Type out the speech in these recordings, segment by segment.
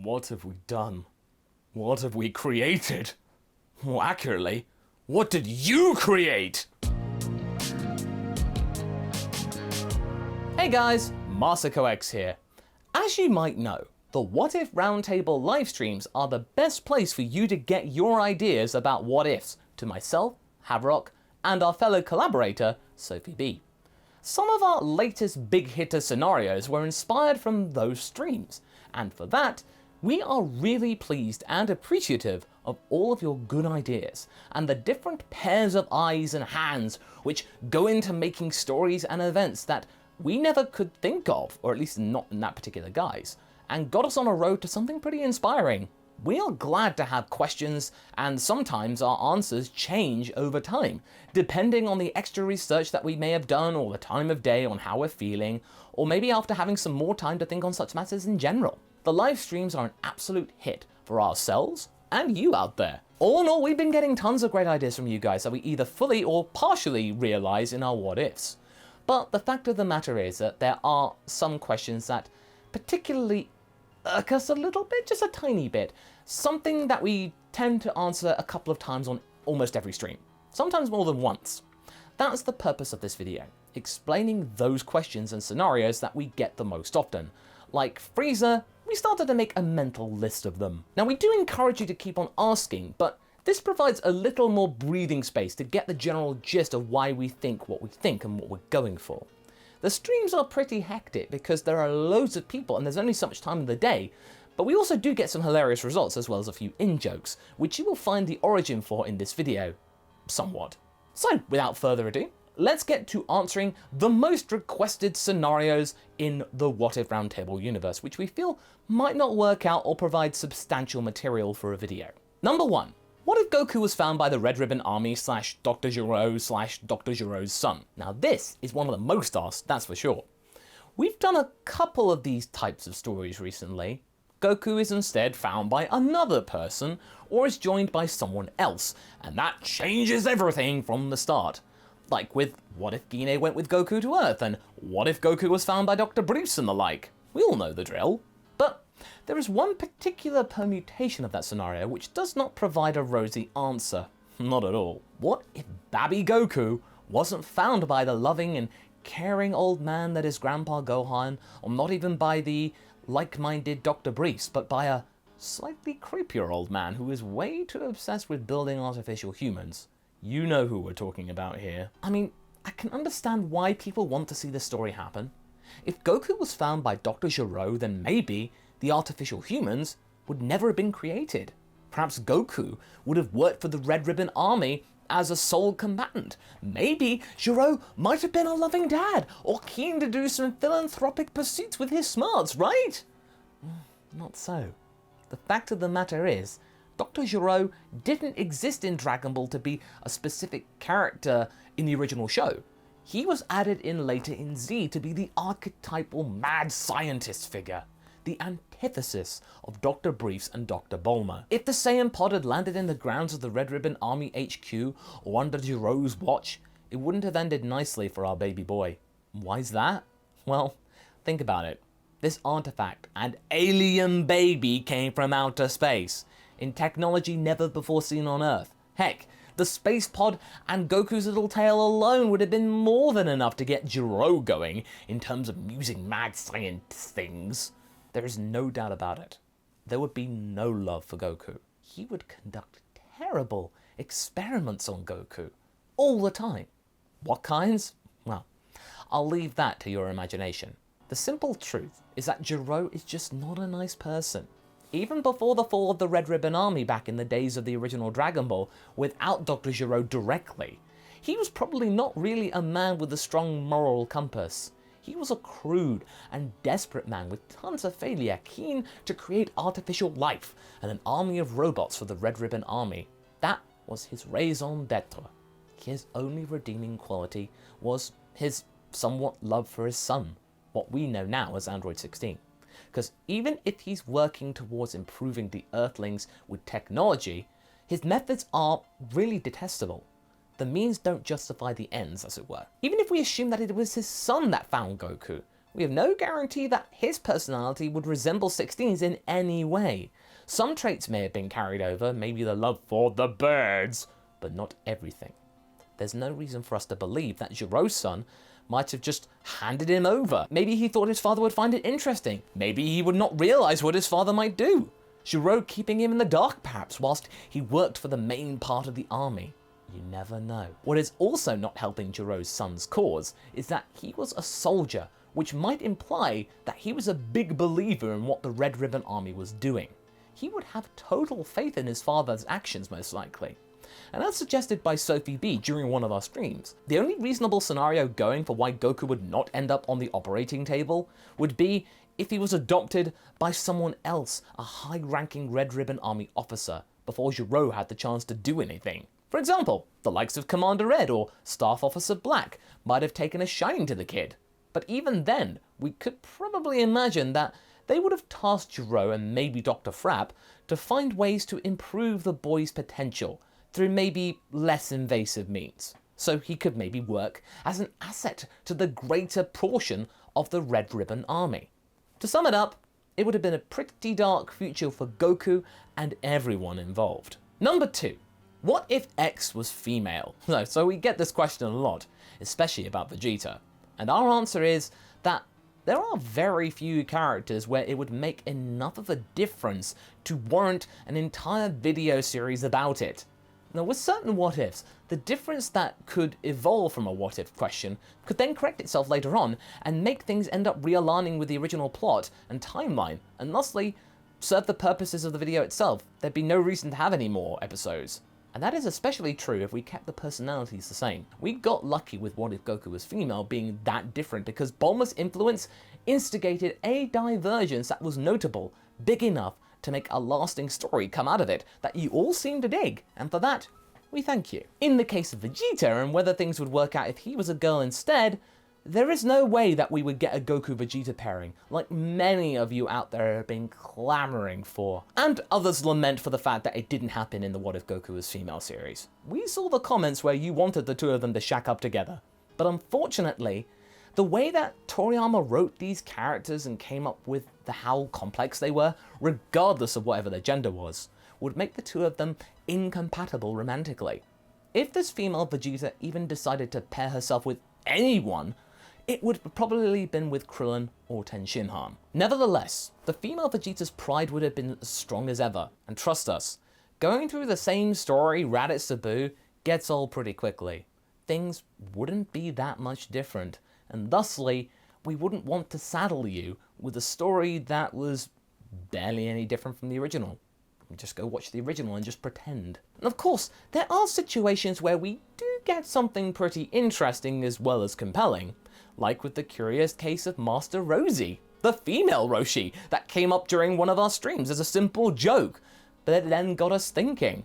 What have we done? What have we created? More accurately, what did you create? Hey guys, MasakoX here. As you might know, the What If Roundtable live streams are the best place for you to get your ideas about what ifs to myself, Havrock, and our fellow collaborator, Sophie B. Some of our latest big hitter scenarios were inspired from those streams, and for that, we are really pleased and appreciative of all of your good ideas and the different pairs of eyes and hands which go into making stories and events that we never could think of, or at least not in that particular guise, and got us on a road to something pretty inspiring. We are glad to have questions, and sometimes our answers change over time, depending on the extra research that we may have done, or the time of day on how we're feeling, or maybe after having some more time to think on such matters in general. The live streams are an absolute hit for ourselves and you out there. All in all, we've been getting tons of great ideas from you guys that we either fully or partially realize in our what ifs. But the fact of the matter is that there are some questions that particularly irk us a little bit, just a tiny bit. Something that we tend to answer a couple of times on almost every stream, sometimes more than once. That's the purpose of this video, explaining those questions and scenarios that we get the most often. Like Frieza, we started to make a mental list of them. Now we do encourage you to keep on asking, but this provides a little more breathing space to get the general gist of why we think what we think and what we're going for. The streams are pretty hectic because there are loads of people and there's only so much time in the day, but we also do get some hilarious results as well as a few in-jokes, which you will find the origin for in this video, somewhat. So without further ado, let's get to answering the most requested scenarios in the What If Roundtable universe, which we feel might not work out or provide substantial material for a video. Number 1. What if Goku was found by the Red Ribbon Army / Dr. Gero / Dr. Gero's son? Now this is one of the most asked, that's for sure. We've done a couple of these types of stories recently. Goku is instead found by another person or is joined by someone else, and that changes everything from the start. Like with what if Gine went with Goku to Earth, and what if Goku was found by Dr. Briefs and the like? We all know the drill. But there is one particular permutation of that scenario which does not provide a rosy answer. Not at all. What if Babby Goku wasn't found by the loving and caring old man that is Grandpa Gohan, or not even by the like-minded Dr. Briefs, but by a slightly creepier old man who is way too obsessed with building artificial humans? You know who we're talking about here. I mean, I can understand why people want to see this story happen. If Goku was found by Dr. Gero, then maybe the artificial humans would never have been created. Perhaps Goku would have worked for the Red Ribbon Army as a sole combatant. Maybe Gero might have been a loving dad, or keen to do some philanthropic pursuits with his smarts, right? Not so. The fact of the matter is, Dr. Gero didn't exist in Dragonball to be a specific character in the original show. He was added in later in Z to be the archetypal mad scientist figure, the antithesis of Dr. Briefs and Dr. Bulma. If the Saiyan pod had landed in the grounds of the Red Ribbon Army HQ or under Gero's watch, it wouldn't have ended nicely for our baby boy. Why's that? Well, think about it. This artifact and alien baby came from outer space, in technology never before seen on Earth. Heck, the space pod and Goku's little tail alone would have been more than enough to get Gero going in terms of using mad science things. There is no doubt about it. There would be no love for Goku. He would conduct terrible experiments on Goku all the time. What kinds? Well, I'll leave that to your imagination. The simple truth is that Gero is just not a nice person. Even before the fall of the Red Ribbon Army back in the days of the original Dragon Ball, without Dr. Gero directly, he was probably not really a man with a strong moral compass. He was a crude and desperate man with tons of failure, keen to create artificial life and an army of robots for the Red Ribbon Army. That was his raison d'etre. His only redeeming quality was his somewhat love for his son, what we know now as Android 16. Because even if he's working towards improving the Earthlings with technology, his methods are really detestable. The means don't justify the ends, as it were. Even if we assume that it was his son that found Goku, we have no guarantee that his personality would resemble 16's in any way. Some traits may have been carried over, maybe the love for the birds, but not everything. There's no reason for us to believe that Jiro's son might have just handed him over. Maybe he thought his father would find it interesting. Maybe he would not realize what his father might do. Jiro keeping him in the dark perhaps, whilst he worked for the main part of the army. You never know. What is also not helping Jiro's son's cause is that he was a soldier, which might imply that he was a big believer in what the Red Ribbon Army was doing. He would have total faith in his father's actions, most likely. And as suggested by Sophie B during one of our streams, the only reasonable scenario going for why Goku would not end up on the operating table would be if he was adopted by someone else, a high-ranking Red Ribbon Army officer, before Jiro had the chance to do anything. For example, the likes of Commander Red or Staff Officer Black might have taken a shine to the kid. But even then, we could probably imagine that they would have tasked Jiro and maybe Dr. Frapp to find ways to improve the boy's potential through maybe less invasive means, so he could maybe work as an asset to the greater portion of the Red Ribbon Army. To sum it up, it would have been a pretty dark future for Goku and everyone involved. Number 2. What if X was female? So we get this question a lot, especially about Vegeta. And our answer is that there are very few characters where it would make enough of a difference to warrant an entire video series about it. Now, with certain what-ifs, the difference that could evolve from a what-if question could then correct itself later on and make things end up realigning with the original plot and timeline, and thusly serve the purposes of the video itself. There'd be no reason to have any more episodes. And that is especially true if we kept the personalities the same. We got lucky with What If Goku Was Female being that different because Bulma's influence instigated a divergence that was notable, big enough to make a lasting story come out of it that you all seem to dig, and for that, we thank you. In the case of Vegeta and whether things would work out if he was a girl instead, there is no way that we would get a Goku-Vegeta pairing, like many of you out there have been clamoring for. And others lament for the fact that it didn't happen in the What If Goku Was Female series. We saw the comments where you wanted the two of them to shack up together. But unfortunately, the way that Toriyama wrote these characters and came up with how complex they were, regardless of whatever their gender was, would make the two of them incompatible romantically. If this female Vegeta even decided to pair herself with anyone, it would have probably been with Krillin or Tenshinhan. Nevertheless, the female Vegeta's pride would have been as strong as ever, and trust us, going through the same story Raditz Sabu gets old pretty quickly. Things wouldn't be that much different, and thusly, we wouldn't want to saddle you with a story that was barely any different from the original. Just go watch the original and just pretend. And of course, there are situations where we do get something pretty interesting as well as compelling, like with the curious case of Master Roshi, the female Roshi, that came up during one of our streams as a simple joke, but it then got us thinking.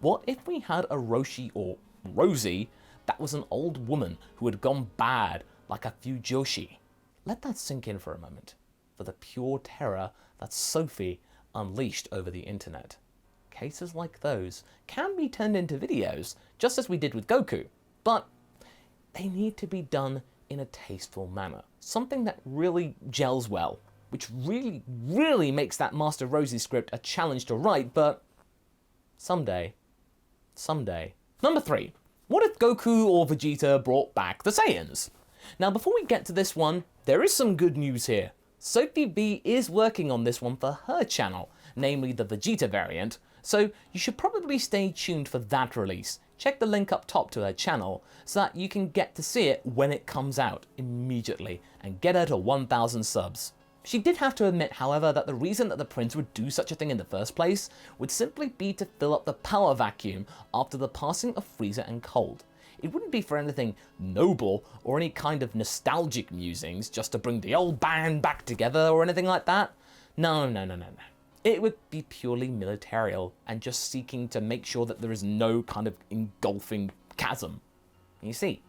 What if we had a Roshi or Rosie that was an old woman who had gone bad like a Fujoshi? Let that sink in for a moment, for the pure terror that Sophie unleashed over the internet. Cases like those can be turned into videos, just as we did with Goku, but they need to be done in a tasteful manner. Something that really gels well, which really makes that Master Roshi script a challenge to write, but someday. Number 3. What if Goku or Vegeta brought back the Saiyans? Now, before we get to this one, there is some good news here. Sophie B is working on this one for her channel, namely the Vegeta variant, so you should probably stay tuned for that release. Check the link up top to her channel so that you can get to see it when it comes out immediately and get her to 1,000 subs. She did have to admit, however, that the reason that the prince would do such a thing in the first place would simply be to fill up the power vacuum after the passing of Frieza and Cold. It wouldn't be for anything noble or any kind of nostalgic musings just to bring the old band back together or anything like that. No. It would be purely militarial and just seeking to make sure that there is no kind of engulfing chasm. You see,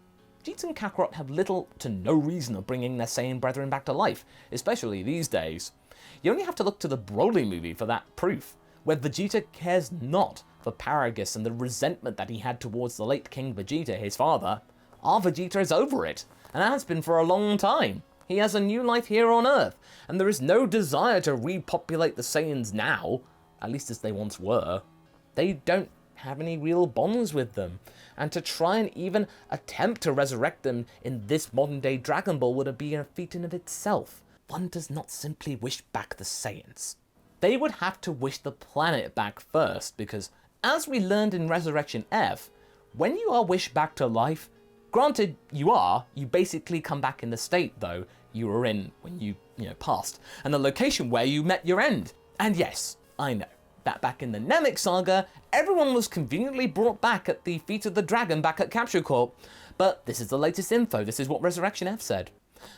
Vegeta and Kakarot have little to no reason of bringing their Saiyan brethren back to life, especially these days. You only have to look to the Broly movie for that proof, where Vegeta cares not for Paragus and the resentment that he had towards the late King Vegeta, his father. Our Vegeta is over it, and has been for a long time. He has a new life here on Earth, and there is no desire to repopulate the Saiyans now, at least as they once were. They don't have any real bonds with them, and to try and even attempt to resurrect them in this modern day Dragon Ball would have been a feat in of itself. One does not simply wish back the Saiyans. They would have to wish the planet back first, because as we learned in Resurrection F, when you are wished back to life, granted you basically come back in the state though you were in when you passed, and the location where you met your end. And yes, I know that back in the Namek saga, everyone was conveniently brought back at the feet of the dragon back at Capsule Corp, but this is the latest info, this is what Resurrection F said.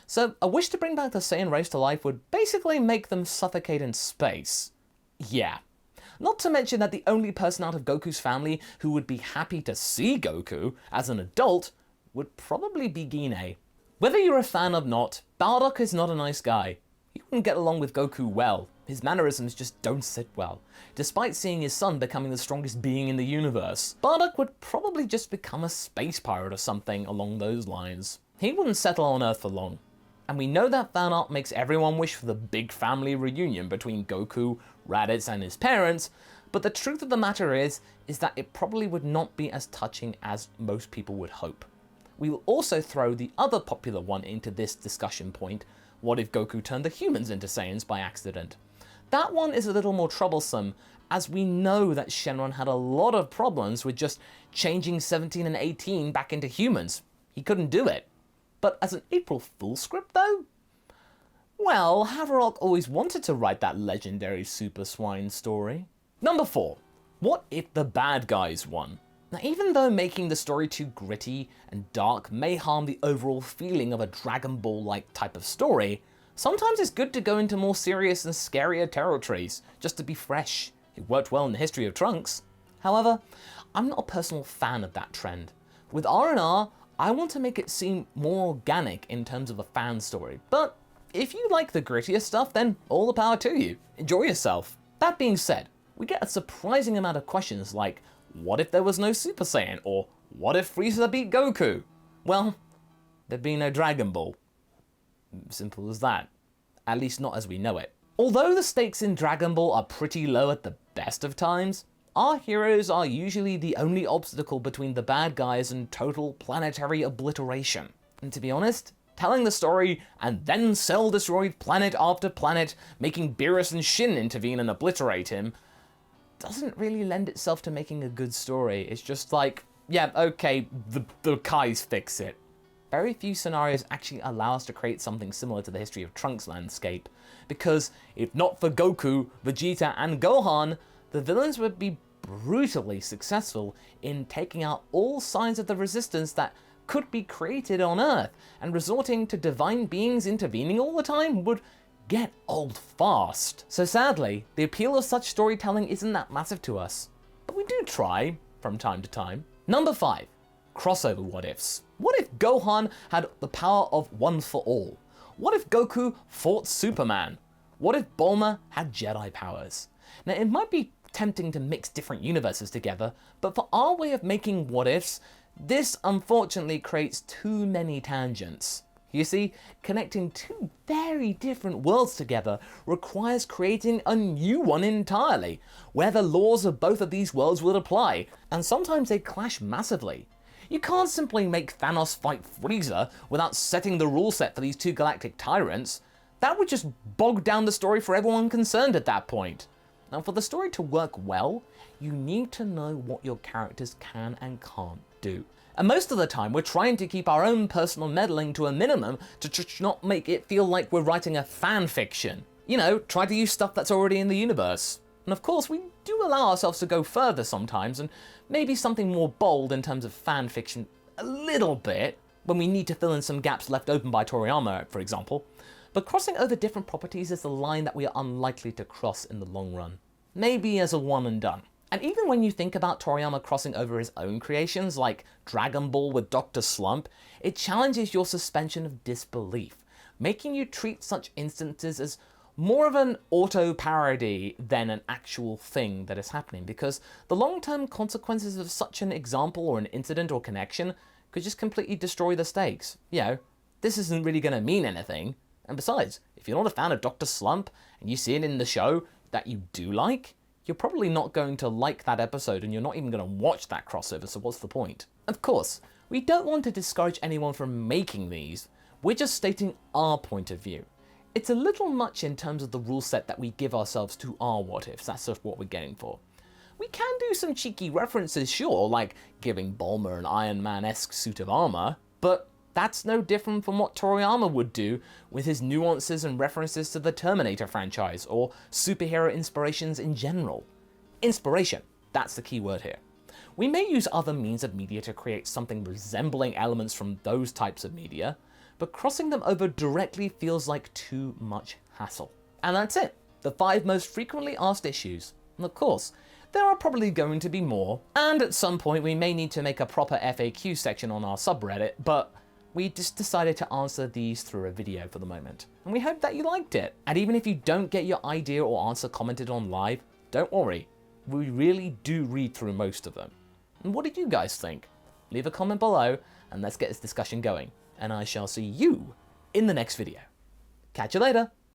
So a wish to bring back the Saiyan race to life would basically make them suffocate in space. Yeah. Not to mention that the only person out of Goku's family who would be happy to see Goku as an adult would probably be Gine. Whether you're a fan or not, Bardock is not a nice guy. He wouldn't get along with Goku well. His mannerisms just don't sit well, despite seeing his son becoming the strongest being in the universe. Bardock would probably just become a space pirate or something along those lines. He wouldn't settle on Earth for long. And we know that fan art makes everyone wish for the big family reunion between Goku, Raditz and his parents, but the truth of the matter is that it probably would not be as touching as most people would hope. We will also throw the other popular one into this discussion point: what if Goku turned the humans into Saiyans by accident? That one is a little more troublesome, as we know that Shenron had a lot of problems with just changing 17 and 18 back into humans. He couldn't do it. But as an April Fool's script though? Well, Haverock always wanted to write that legendary Super Swine story. Number 4. What if the bad guys won? Now, even though making the story too gritty and dark may harm the overall feeling of a Dragon Ball-like type of story, sometimes it's good to go into more serious and scarier territories, just to be fresh. It worked well in the history of Trunks. However, I'm not a personal fan of that trend. With R&R, I want to make it seem more organic in terms of a fan story, but if you like the grittier stuff, then all the power to you. Enjoy yourself. That being said, we get a surprising amount of questions like, what if there was no Super Saiyan? Or what if Frieza beat Goku? Well, there'd be no Dragon Ball. Simple as that. At least not as we know it. Although the stakes in Dragon Ball are pretty low at the best of times, our heroes are usually the only obstacle between the bad guys and total planetary obliteration. And to be honest, telling the story and then Cell destroyed planet after planet, making Beerus and Shin intervene and obliterate him, doesn't really lend itself to making a good story. It's just like, yeah, okay, the Kais fix it. Very few scenarios actually allow us to create something similar to the history of Trunks landscape, because if not for Goku, Vegeta and Gohan, the villains would be brutally successful in taking out all signs of the resistance that could be created on Earth, and resorting to divine beings intervening all the time would get old fast. So sadly, the appeal of such storytelling isn't that massive to us, but we do try from time to time. Number 5. Crossover what ifs. What if Gohan had the power of one for all? What if Goku fought Superman? What if Bulma had Jedi powers? Now, it might be tempting to mix different universes together, but for our way of making what ifs, this unfortunately creates too many tangents. You see, connecting two very different worlds together requires creating a new one entirely, where the laws of both of these worlds would apply, and sometimes they clash massively. You can't simply make Thanos fight Frieza without setting the rule set for these two galactic tyrants. That would just bog down the story for everyone concerned at that point. Now, for the story to work well, you need to know what your characters can and can't do. And most of the time, we're trying to keep our own personal meddling to a minimum to not make it feel like we're writing a fan fiction. You know, try to use stuff that's already in the universe. And of course, we do allow ourselves to go further sometimes, and maybe something more bold in terms of fan fiction a little bit, when we need to fill in some gaps left open by Toriyama, for example. But crossing over different properties is the line that we are unlikely to cross in the long run. Maybe as a one and done. And even when you think about Toriyama crossing over his own creations, like Dragon Ball with Dr. Slump, it challenges your suspension of disbelief, making you treat such instances as more of an auto-parody than an actual thing that is happening, because the long-term consequences of such an example or an incident or connection could just completely destroy the stakes. You know, this isn't really going to mean anything. And besides, if you're not a fan of Dr. Slump and you see it in the show that you do like, you're probably not going to like that episode and you're not even going to watch that crossover, so what's the point? Of course, we don't want to discourage anyone from making these, we're just stating our point of view. It's a little much in terms of the rule set that we give ourselves to our what ifs, that's just what we're getting for. We can do some cheeky references, sure, like giving Bulma an Iron Man-esque suit of armor, but that's no different from what Toriyama would do with his nuances and references to the Terminator franchise, or superhero inspirations in general. Inspiration, that's the key word here. We may use other means of media to create something resembling elements from those types of media, but crossing them over directly feels like too much hassle. And that's it, the 5 most frequently asked issues. And of course, there are probably going to be more, and at some point we may need to make a proper FAQ section on our subreddit, but we just decided to answer these through a video for the moment. And we hope that you liked it. And even if you don't get your idea or answer commented on live, don't worry, we really do read through most of them. And what did you guys think? Leave a comment below and let's get this discussion going. And I shall see you in the next video. Catch you later.